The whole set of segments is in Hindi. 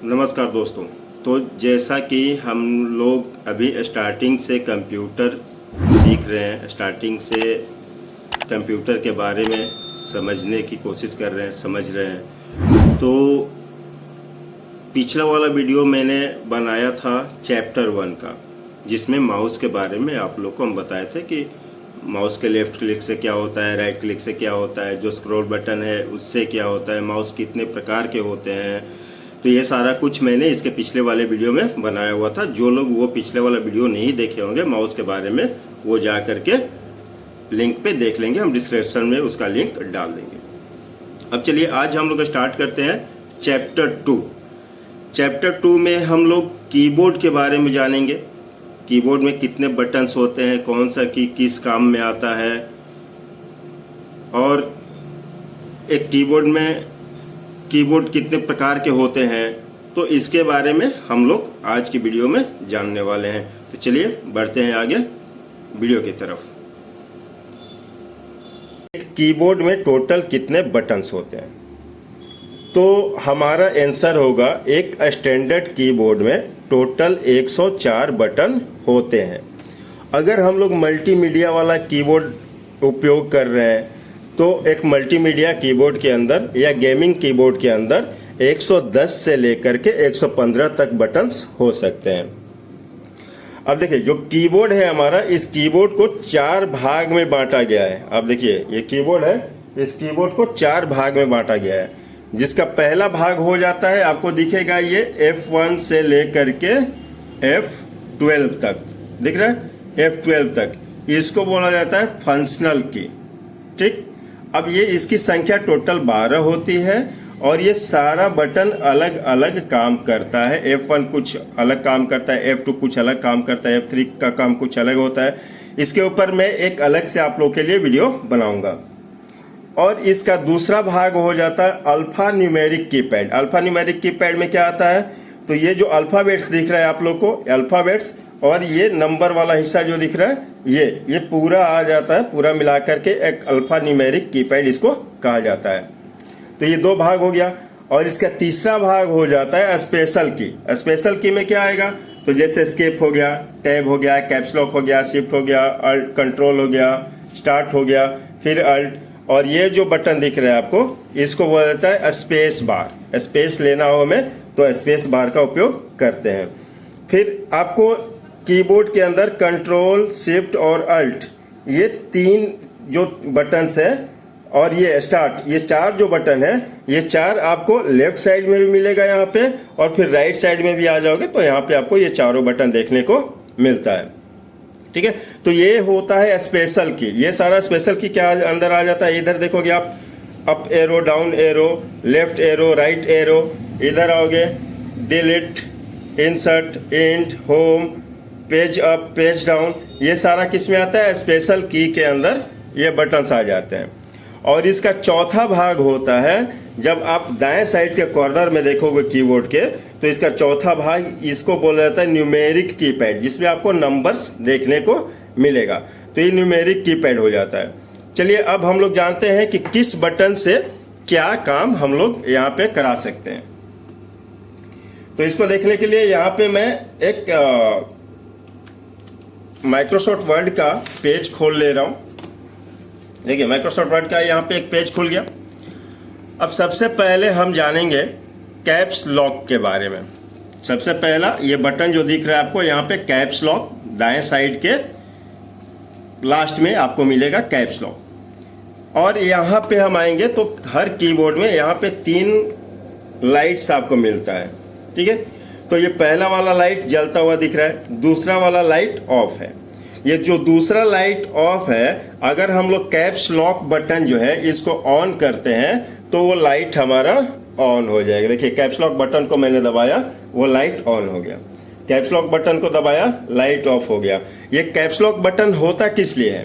नमस्कार दोस्तों। तो जैसा कि हम लोग अभी स्टार्टिंग से कंप्यूटर सीख रहे हैं, स्टार्टिंग से कंप्यूटर के बारे में समझने की कोशिश कर रहे हैं, समझ रहे हैं। तो पिछला वाला वीडियो मैंने बनाया था चैप्टर 1 का, जिसमें माउस के बारे में आप लोग को हम बताए थे कि माउस के लेफ़्ट क्लिक से क्या होता है, राइट क्लिक से क्या होता है, जो स्क्रॉल बटन है उससे क्या होता है, माउस कितने प्रकार के होते हैं। तो ये सारा कुछ मैंने इसके पिछले वाले वीडियो में बनाया हुआ था। जो लोग वो पिछले वाला वीडियो नहीं देखे होंगे माउस के बारे में, वो जा करके लिंक पे देख लेंगे, हम डिस्क्रिप्शन में उसका लिंक डाल देंगे। अब चलिए आज हम लोग स्टार्ट करते हैं चैप्टर 2। चैप्टर 2 में हम लोग कीबोर्ड के बारे में जानेंगे। कीबोर्ड में कितने बटन्स होते हैं, कौन सा की किस काम में आता है, और एक कीबोर्ड कितने प्रकार के होते हैं। तो इसके बारे में हम लोग आज की वीडियो में जानने वाले हैं। तो चलिए बढ़ते हैं आगे वीडियो की तरफ। एक कीबोर्ड में टोटल कितने बटन्स होते हैं? तो हमारा आंसर होगा एक स्टैंडर्ड कीबोर्ड में टोटल 104 बटन होते हैं। अगर हम लोग मल्टीमीडिया वाला कीबोर्ड उपयोग कर रहे हैं तो एक मल्टीमीडिया कीबोर्ड के अंदर या गेमिंग कीबोर्ड के अंदर 110 से लेकर के 115 तक बटन्स हो सकते हैं। अब देखिए जो कीबोर्ड है हमारा, इस कीबोर्ड को 4 भाग में बांटा गया है। अब देखिए ये कीबोर्ड है, इस कीबोर्ड को 4 भाग में बांटा गया है, जिसका पहला भाग हो जाता है, आपको दिखेगा ये F1 से लेकर के F12 तक, दिख रहा है F12 तक। इसको बोला जाता है फंक्शनल की। ठीक, अब ये इसकी संख्या टोटल 12 होती है और ये सारा बटन अलग अलग काम करता है। F1 कुछ अलग काम करता है, F2 कुछ अलग काम करता है, F3 का काम कुछ अलग होता है। इसके ऊपर मैं एक अलग से आप लोग के लिए वीडियो बनाऊंगा। और इसका दूसरा भाग हो जाता है alpha numeric keypad. Alpha numeric keypad में क्या आता है, तो ये जो अल्फ़ाबेट्स दिख रहा है आप लोग को, अल्फ़ाबेट्स, और ये नंबर वाला हिस्सा जो दिख रहा है ये पूरा आ जाता है, पूरा मिला करके एक अल्फा न्यूमेरिक कीपैड इसको कहा जाता है। तो ये 2 भाग हो गया। और इसका तीसरा भाग हो जाता है स्पेशल की। स्पेशल की में क्या आएगा, तो जैसे एस्केप हो गया, टैब हो गया, कैप्स लॉक हो गया, शिफ्ट हो गया, अल्ट कंट्रोल हो गया, स्टार्ट हो गया, फिर अल्ट, और ये जो बटन दिख रहा है आपको, इसको बोला जाता है स्पेस बार। स्पेस लेना हो हमें तो स्पेस बार का उपयोग करते हैं। फिर आपको कीबोर्ड के अंदर कंट्रोल, शिफ्ट और अल्ट, ये 3 जो बटन्स है, और ये स्टार्ट, ये 4 जो बटन है, ये 4 आपको लेफ्ट साइड में भी मिलेगा यहाँ पे, और फिर राइट साइड में भी आ जाओगे तो यहाँ पे आपको ये चारों बटन देखने को मिलता है। ठीक है, तो ये होता है स्पेशल की। ये सारा स्पेशल की क्या अंदर आ जाता है, इधर देखोगे आप, up arrow, down arrow, left arrow, right arrow, इधर आओगे delete, insert, and, home, page up, page down, ये सारा किस में आता है, स्पेशल की के अंदर ये बटन्स आ जाते हैं। और इसका चौथा भाग होता है, जब आप दाएं साइड के कॉर्नर में देखोगे कीबोर्ड के, तो इसका चौथा भाग, इसको बोला जाता है न्यूमेरिक कीपैड, जिसमें आपको नंबर्स देखने को मिलेगा। तो ये न्यूमेरिक कीपैड हो जाता है। चलिए अब हम लोग जानते हैं कि किस बटन से क्या काम हम लोग यहाँ पे करा सकते हैं। तो इसको देखने के लिए यहाँ पे मैं एक माइक्रोसॉफ्ट वर्ड का पेज खोल ले रहा हूँ। देखिए माइक्रोसॉफ्ट वर्ड का यहाँ पे एक पेज खुल गया। अब सबसे पहले हम जानेंगे कैप्स लॉक के बारे में। सबसे पहला ये बटन जो दिख रहा है आपको यहाँ पे, कैप्स लॉक, दाएं साइड के लास्ट में आपको मिलेगा कैप्स लॉक। और यहाँ पे हम आएंगे तो हर कीबोर्ड में यहाँ पे 3 लाइट्स आपको मिलता है। ठीक है, तो ये पहला वाला लाइट जलता हुआ दिख रहा है, दूसरा वाला लाइट ऑफ है। ये जो दूसरा लाइट ऑफ है, अगर हम लोग कैप्स लॉक बटन जो है इसको ऑन करते हैं तो वो लाइट हमारा ऑन हो जाएगा। देखिए कैप्स लॉक बटन को मैंने दबाया, वो लाइट ऑन हो गया। कैप्स लॉक बटन को दबाया, लाइट ऑफ हो गया। ये कैप्स लॉक बटन होता किस लिए है,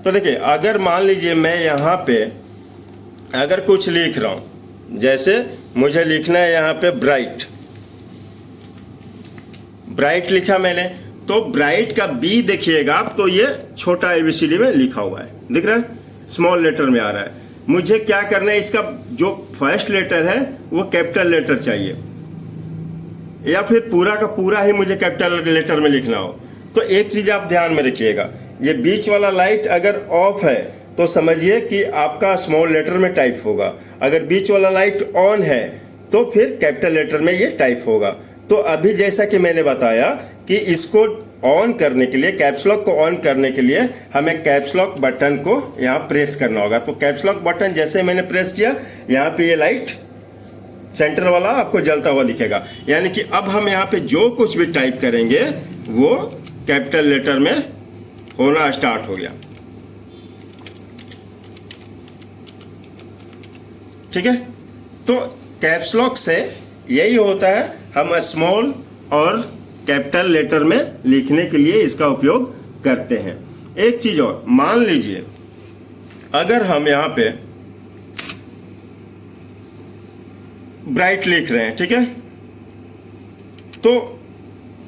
तो देखिए अगर मान लीजिए मैं यहाँ पे अगर कुछ लिख रहा हूँ, जैसे मुझे लिखना है यहाँ पे ब्राइट, ब्राइट लिखा मैंने, तो ब्राइट का बी देखिएगा तो ये छोटा ABCD में लिखा हुआ है, दिख रहा है, स्मॉल लेटर में आ रहा है। मुझे क्या करना है, इसका जो फर्स्ट लेटर है वो कैपिटल लेटर चाहिए। या फिर पूरा का पूरा ही मुझे कैपिटल लेटर में लिखना हो, तो एक चीज आप ध्यान में रखिएगा, ये बीच वाला लाइट अगर ऑफ है तो समझिए कि आपका स्मॉल लेटर में टाइप होगा, अगर बीच वाला लाइट ऑन है तो फिर कैपिटल लेटर में ये टाइप होगा। तो अभी जैसा कि मैंने बताया कि इसको ऑन करने के लिए, कैप्स लॉक को ऑन करने के लिए हमें कैप्स लॉक बटन को यहाँ प्रेस करना होगा। तो कैप्स लॉक बटन जैसे मैंने प्रेस किया, यहाँ पे ये लाइट सेंटर वाला आपको जलता हुआ दिखेगा, यानी कि अब हम यहाँ पे जो कुछ भी टाइप करेंगे वो कैपिटल लेटर में होना स्टार्ट हो गया। ठीक है, तो कैप्स लॉक से यही होता है, हम स्मॉल और कैपिटल लेटर में लिखने के लिए इसका उपयोग करते हैं। एक चीज और, मान लीजिए अगर हम यहां पे ब्राइट लिख रहे हैं, ठीक है, तो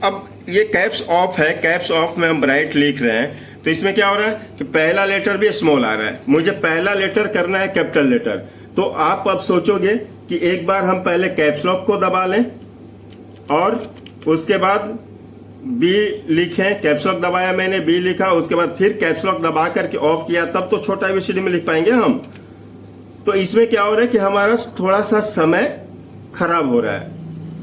अब ये कैप्स ऑफ है, कैप्स ऑफ में हम ब्राइट लिख रहे हैं, तो इसमें क्या हो रहा है कि पहला लेटर भी स्मॉल आ रहा है, मुझे पहला लेटर करना है कैपिटल लेटर। तो आप अब सोचोगे कि एक बार हम पहले कैप्स लॉक को दबा लें और उसके बाद बी लिखें, कैप्स लॉक दबाया मैंने, बी लिखा, उसके बाद फिर कैप्स लॉक दबा करके ऑफ किया, तब तो छोटा एबीसीडी में लिख पाएंगे हम। तो इसमें क्या हो रहा है कि हमारा थोड़ा सा समय खराब हो रहा है,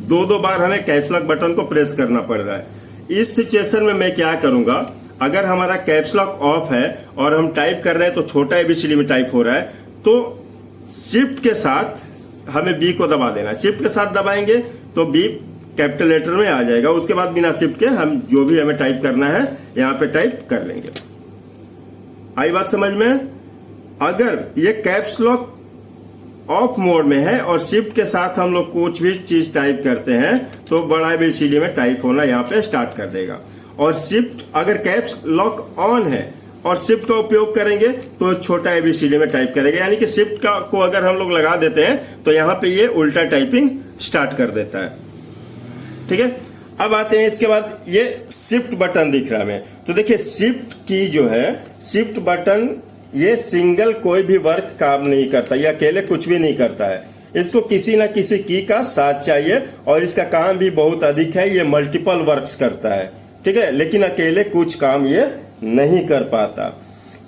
दो बार हमें कैप्स लॉक बटन को प्रेस करना पड़ रहा है। इस सिचुएशन में मैं क्या करूंगा, अगर हमारा कैप्स लॉक ऑफ है और हम टाइप कर रहे हैं तो छोटा एबीसीडी में टाइप हो रहा है, तो शिफ्ट के साथ हमें बी को दबा देना, शिफ्ट के साथ दबाएंगे तो बी कैपिटल लेटर में आ जाएगा, उसके बाद बिना शिफ्ट के हम जो भी हमें टाइप करना है यहां पे टाइप कर लेंगे। आई बात समझ में? अगर ये कैप्स लॉक ऑफ मोड में है और शिफ्ट के साथ हम लोग कुछ भी चीज टाइप करते हैं तो बड़ा एबीसीडी में टाइप होना यहाँ पे स्टार्ट कर देगा। और शिफ्ट, अगर कैप्स लॉक ऑन है और शिफ्ट का उपयोग करेंगे तो छोटा एबीसीडी में टाइप करेगा, यानी कि शिफ्ट का को अगर हम लोग लगा देते हैं तो यहाँ पे ये उल्टा टाइपिंग स्टार्ट कर देता है। ठीक है, अब आते हैं इसके बाद ये शिफ्ट बटन दिख रहा है हमें, तो देखिए शिफ्ट की जो है, शिफ्ट बटन ये सिंगल कोई भी वर्क काम नहीं करता, ये अकेले कुछ भी नहीं करता है, इसको किसी ना किसी की का साथ चाहिए और इसका काम भी बहुत अधिक है, ये मल्टीपल वर्क्स करता है। ठीक है, लेकिन अकेले कुछ काम ये नहीं कर पाता।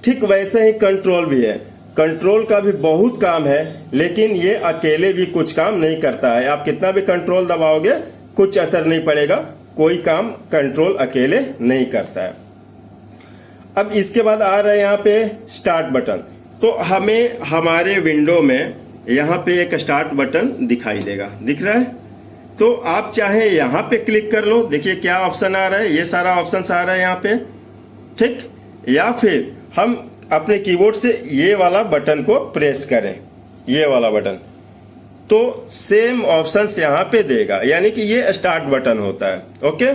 ठीक वैसे ही कंट्रोल भी है, कंट्रोल का भी बहुत काम है लेकिन ये अकेले भी कुछ काम नहीं करता है। आप कितना भी कंट्रोल दबाओगे कुछ असर नहीं पड़ेगा, कोई काम कंट्रोल अकेले नहीं करता है। अब इसके बाद आ रहा है यहाँ पे स्टार्ट बटन, तो हमें हमारे विंडो में यहाँ पे एक स्टार्ट बटन दिखाई देगा, दिख रहा है, तो आप चाहे यहाँ पे क्लिक कर लो, देखिए क्या ऑप्शन आ रहा है, ये सारा ऑप्शंस आ रहा है यहाँ पे, ठीक, या फिर हम अपने कीबोर्ड से ये वाला बटन को प्रेस करें, ये वाला बटन, तो सेम ऑप्शंस यहाँ पे देगा, यानी कि ये स्टार्ट बटन होता है। ओके,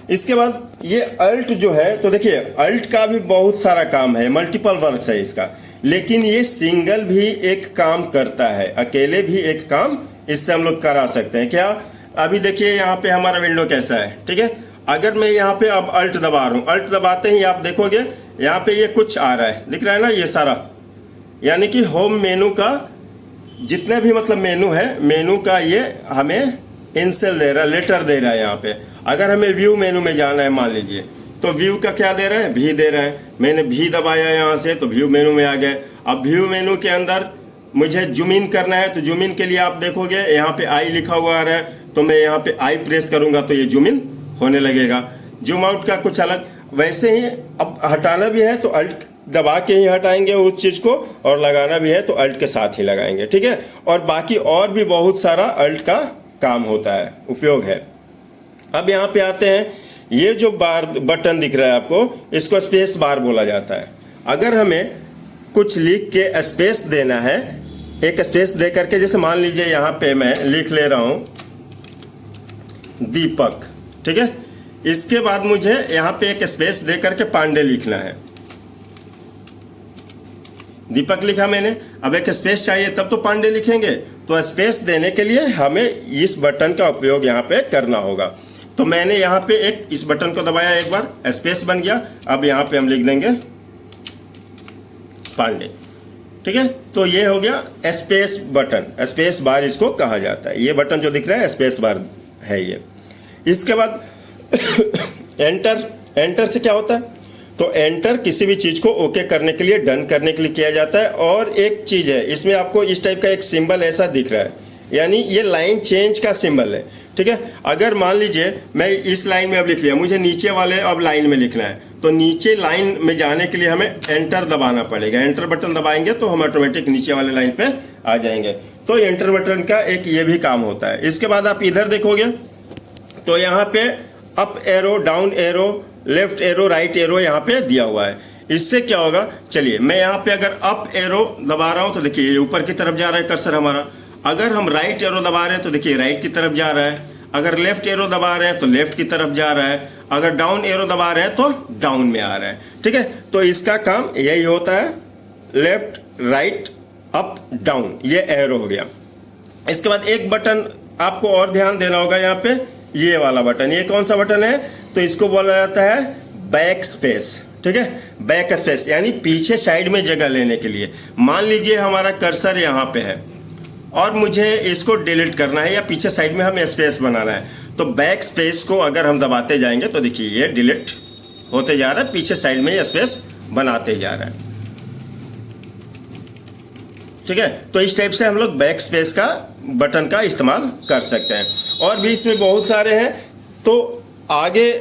इसके बाद ये अल्ट जो है, तो देखिए अल्ट का भी बहुत सारा काम है, मल्टीपल वर्क्स है इसका, लेकिन ये सिंगल भी एक काम करता है, अकेले भी एक काम इससे हम लोग करा सकते हैं। क्या, अभी देखिए यहाँ पे हमारा विंडो कैसा है, ठीक है, अगर मैं यहाँ पे अब अल्ट दबा रहा हूँ, अल्ट दबाते ही आप देखोगे यहाँ पे ये कुछ आ रहा है, दिख रहा है ना, ये सारा, यानी कि होम मेनू का जितने भी मतलब मेनू है, मेनू का ये हमें इंसेल दे रहा है, लेटर दे रहा है यहाँ पे। अगर हमें व्यू मेनू में जाना है मान लीजिए, तो व्यू का क्या दे रहा है, भी दे रहा है, मैंने भी दबाया यहाँ से तो व्यू मेनू में आ गए। अब व्यू मेनू के अंदर मुझे जूम इन करना है, तो जूम इन के लिए आप देखोगे यहाँ पे आई लिखा हुआ आ रहा है, तो मैं यहाँ पे आई प्रेस करूंगा तो ये जूम इन होने लगेगा। जूम आउट का कुछ अलग, वैसे ही अब हटाना भी है तो अल्ट दबा के ही हटाएंगे उस चीज को, और लगाना भी है तो अल्ट के साथ ही लगाएंगे, ठीक है। और बाकी और भी बहुत सारा अल्ट का काम होता है, उपयोग है। अब यहाँ पे आते हैं, ये जो बार बटन दिख रहा है आपको, इसको स्पेस बार बोला जाता है। अगर हमें कुछ लिख के स्पेस देना है, एक स्पेस दे करके, जैसे मान लीजिए यहाँ पे मैं लिख ले रहा हूँ दीपक, ठीक है, इसके बाद मुझे यहाँ पे एक स्पेस दे करके पांडे लिखना है, दीपक लिखा मैंने, अब एक स्पेस चाहिए तब तो पांडे लिखेंगे, तो स्पेस देने के लिए हमें इस बटन का उपयोग यहाँ पे करना होगा। तो मैंने यहाँ पे एक इस बटन को दबाया, एक बार स्पेस बन गया, अब यहाँ पे हम लिख देंगे पांडे, ठीक है। तो ये हो गया स्पेस बटन, स्पेस बार इसको कहा जाता है, ये बटन जो दिख रहा है स्पेस बार है ये। इसके बाद एंटर से क्या होता है, तो एंटर किसी भी चीज़ को ओके करने के लिए, डन करने के लिए किया जाता है। और एक चीज़ है, इसमें आपको इस टाइप का एक सिंबल ऐसा दिख रहा है, यानी ये लाइन चेंज का सिंबल है, ठीक है। अगर मान लीजिए मैं इस लाइन में अब लिख लिया, मुझे नीचे वाले अब लाइन में लिखना है, तो नीचे लाइन में जाने के लिए हमें एंटर दबाना पड़ेगा। एंटर बटन दबाएंगे तो हम ऑटोमेटिक नीचे वाले लाइन पे आ जाएंगे। तो एंटर बटन का एक ये भी काम होता है। इसके बाद आप इधर देखोगे तो यहाँ पे up arrow, down arrow, left arrow, right arrow यहाँ पे दिया हुआ है। इससे क्या होगा, चलिए मैं यहाँ पे अगर अप एरो दबा रहा हूँ तो देखिए ये ऊपर की तरफ जा रहा है कर्सर हमारा। अगर हम राइट एरो दबा रहे हैं तो देखिए राइट की तरफ जा रहा है। अगर लेफ्ट एरो दबा रहे हैं तो लेफ्ट की तरफ जा रहा है। अगर डाउन एरो दबा रहे हैं तो डाउन में आ रहा है, ठीक है। तो इसका काम यही होता है, लेफ्ट, राइट, अप, डाउन, ये एरो हो गया। इसके बाद एक बटन आपको और ध्यान देना होगा यहाँ पे, ये वाला बटन। ये कौन सा बटन है, तो इसको बोला जाता है बैक स्पेस, ठीक है। बैक स्पेस यानी पीछे साइड में जगह लेने के लिए। मान लीजिए हमारा कर्सर यहाँ पे है और मुझे इसको डिलीट करना है या पीछे साइड में हमें स्पेस बनाना है, तो बैक स्पेस को अगर हम दबाते जाएंगे तो देखिए ये डिलीट होते जा रहा है, पीछे साइड में ये स्पेस बनाते जा रहा है, ठीक है। तो इस टाइप से हम लोग बैक स्पेस का बटन का इस्तेमाल कर सकते हैं। और भी इसमें बहुत सारे हैं, तो आगे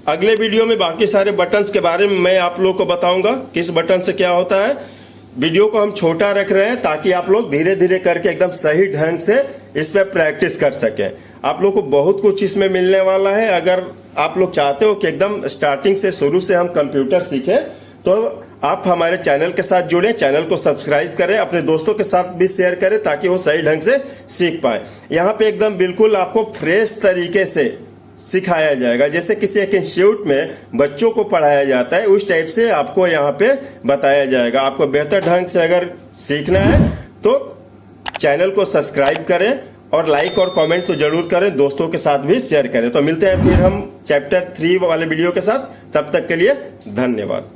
अगले वीडियो में बाकी सारे बटन्स के बारे में मैं आप लोग को बताऊंगा किस बटन से क्या होता है। वीडियो को हम छोटा रख रहे हैं ताकि आप लोग धीरे धीरे करके एकदम सही ढंग से इस पर प्रैक्टिस कर सकें। आप लोग को बहुत कुछ इसमें मिलने वाला है। अगर आप लोग चाहते हो कि एकदम स्टार्टिंग से, शुरू से हम कंप्यूटर सीखें, तो आप हमारे चैनल के साथ जुड़ें, चैनल को सब्सक्राइब करें, अपने दोस्तों के साथ भी शेयर करें ताकि वो सही ढंग से सीख पाए। यहाँ पे एकदम बिल्कुल आपको फ्रेश तरीके से सिखाया जाएगा, जैसे किसी एक इंस्टीट्यूट में बच्चों को पढ़ाया जाता है उस टाइप से आपको यहाँ पे बताया जाएगा। आपको बेहतर ढंग से अगर सीखना है तो चैनल को सब्सक्राइब करें और लाइक और कमेंट तो जरूर करें, दोस्तों के साथ भी शेयर करें। तो मिलते हैं फिर हम चैप्टर 3 वाले वीडियो के साथ, तब तक के लिए धन्यवाद।